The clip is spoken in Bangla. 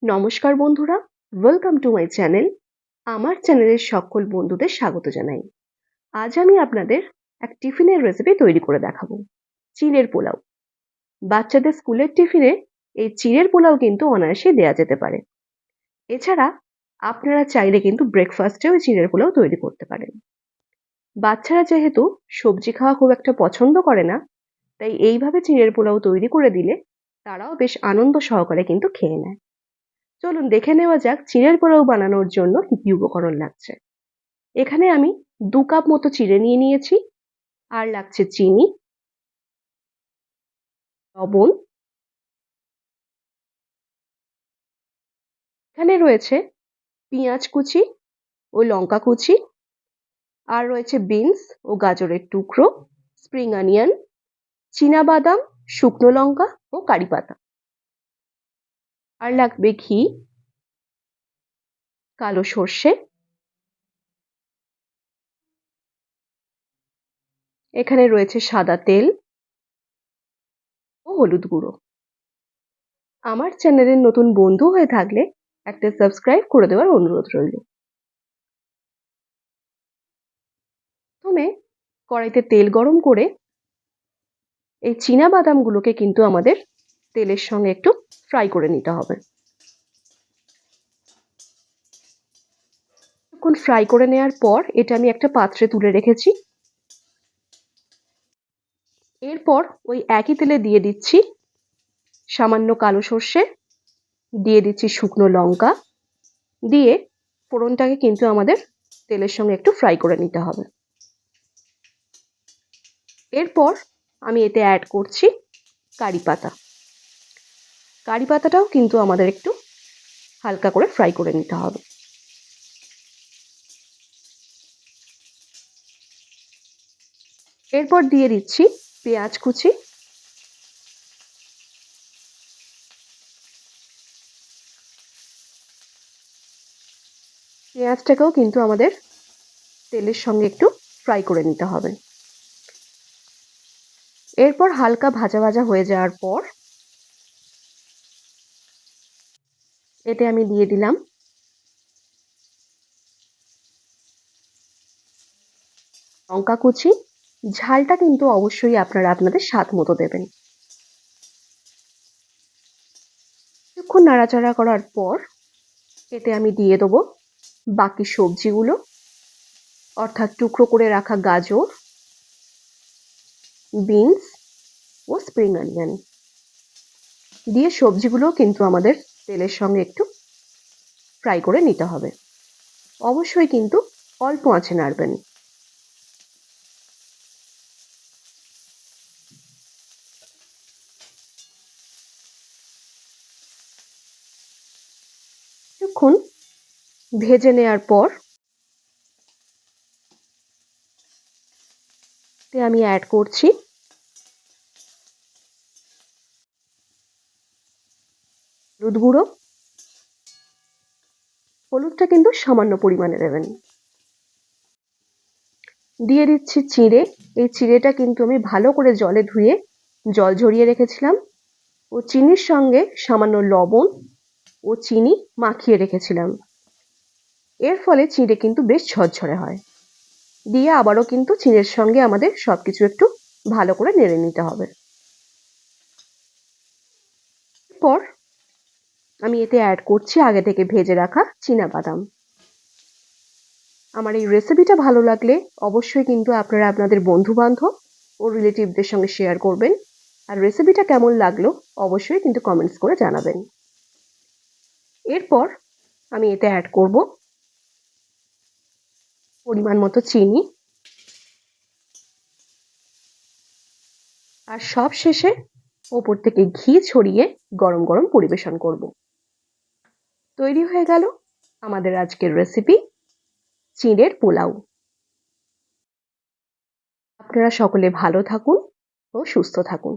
নমস্কার বন্ধুরা, ওয়েলকাম টু মাই চ্যানেল। আমার চ্যানেলের সকল বন্ধুদের স্বাগত জানাই। আজ আমি আপনাদের এক টিফিনের রেসিপি তৈরি করে দেখাবো, চিড়ের পোলাও। বাচ্চাদের স্কুলের টিফিনে এই চিড়ের পোলাও কিন্তু অনায়াসে দেয়া যেতে পারে। এছাড়া আপনারা চাইলে কিন্তু ব্রেকফাস্টেও চিড়ের পোলাও তৈরি করতে পারেন। বাচ্চারা যেহেতু সবজি খাওয়া খুব একটা পছন্দ করে না, তাই এইভাবে চিড়ের পোলাও তৈরি করে দিলে তারাও বেশ আনন্দ সহকারে কিন্তু খেয়ে নেয়। চলুন দেখে নেওয়া যাক চিড়ের পোলাও বানানোর জন্য কি কি উপকরণ লাগছে। এখানে আমি 2 কাপ মতো চিড়ে নিয়ে নিয়েছি, আর লাগছে চিনি, লবণ, এখানে রয়েছে পেঁয়াজ কুচি ও লঙ্কা কুচি, আর রয়েছে বিনস ও গাজরের টুকরো, স্প্রিং অনিয়ন, চীনা বাদাম, শুকনো লঙ্কা ও কারি পাতা। আর লাগবে ঘি, কালো সর্ষে, এখানে রয়েছে সাদা তেল ও হলুদ গুঁড়ো। আমার চ্যানেলের নতুন বন্ধু হয়ে থাকলে একটা সাবস্ক্রাইব করে দেওয়ার অনুরোধ রইল। প্রথমে কড়াইতে তেল গরম করে এই চীনা বাদামগুলোকে কিন্তু আমাদের তেলের সঙ্গে একটু ফ্রাই করে নিতে হবে। কিছুক্ষণ ফ্রাই করে নেওয়ার পর এটা আমি একটা পাত্রে তুলে রেখেছি। এরপর ওই একই তেলে দিয়ে দিচ্ছি সামান্য কালো সর্ষে, দিয়ে দিচ্ছি শুকনো লঙ্কা, দিয়ে ফোড়নটাকে কিন্তু আমাদের তেলের সঙ্গে একটু ফ্রাই করে নিতে হবে। এরপর আমি এতে অ্যাড করছি কারি পাতা। কারি পাতাটাও কিন্তু আমাদের একটু হালকা করে ফ্রাই করে নিতে হবে। এরপর দিয়ে দিচ্ছি পেঁয়াজ কুচি, পেঁয়াজটাকেও কিন্তু আমাদের তেলের সঙ্গে একটু ফ্রাই করে নিতে হবে। এরপর হালকা ভাজা ভাজা হয়ে যাওয়ার পর এতে আমি দিয়ে দিলাম লঙ্কা কুচি। ঝালটা কিন্তু অবশ্যই আপনারা আপনাদের স্বাদ মতো দেবেন। কিছুক্ষণ নাড়াচাড়া করার পর এতে আমি দিয়ে দেবো বাকি সবজিগুলো, অর্থাৎ টুকরো করে রাখা গাজর, বিনস ও স্প্রিং অনিয়ন দিয়ে সবজিগুলো কিন্তু আমাদের তেলের সঙ্গে একটু ফ্রাই করে নিতে হবে। অবশ্যই কিন্তু অল্প আঁচে নাড়বেন। কিছুক্ষণ ভেজে নেওয়ার পর আমি অ্যাড করছি হলুদ গুঁড়ো। হলুদটা কিন্তু সামান্য পরিমাণে দেবেন। দিয়ে দিচ্ছি চিড়ে। এই চিড়েটা কিন্তু আমি ভালো করে জলে ধুয়ে জল ঝরিয়ে রেখেছিলাম ও চিনির সঙ্গে সামান্য লবণ ও চিনি মাখিয়ে রেখেছিলাম। এর ফলে চিড়ে কিন্তু বেশ ঝরঝরে হয়। দিয়ে আবারও কিন্তু চিড়ের সঙ্গে আমাদের সবকিছু একটু ভালো করে নেড়ে নিতে হবে। এরপর আমি এতে অ্যাড করছি আগে থেকে ভেজে রাখা চীনা বাদাম। আমার এই রেসিপিটা ভালো লাগলে অবশ্যই কিন্তু আপনারা আপনাদের বন্ধু বান্ধব ও রিলেটিভদের সঙ্গে শেয়ার করবেন। আর রেসিপিটা কেমন লাগলো অবশ্যই কিন্তু কমেন্টস করে জানাবেন। এরপর আমি এতে অ্যাড করব পরিমাণ মতো চিনি, আর সব শেষে ওপর থেকে ঘি ছড়িয়ে গরম গরম পরিবেশন করব। তৈরি হয়ে গেল আমাদের আজকের রেসিপি চিড়ের পোলাও। আপনারা সকলে ভালো থাকুন ও সুস্থ থাকুন।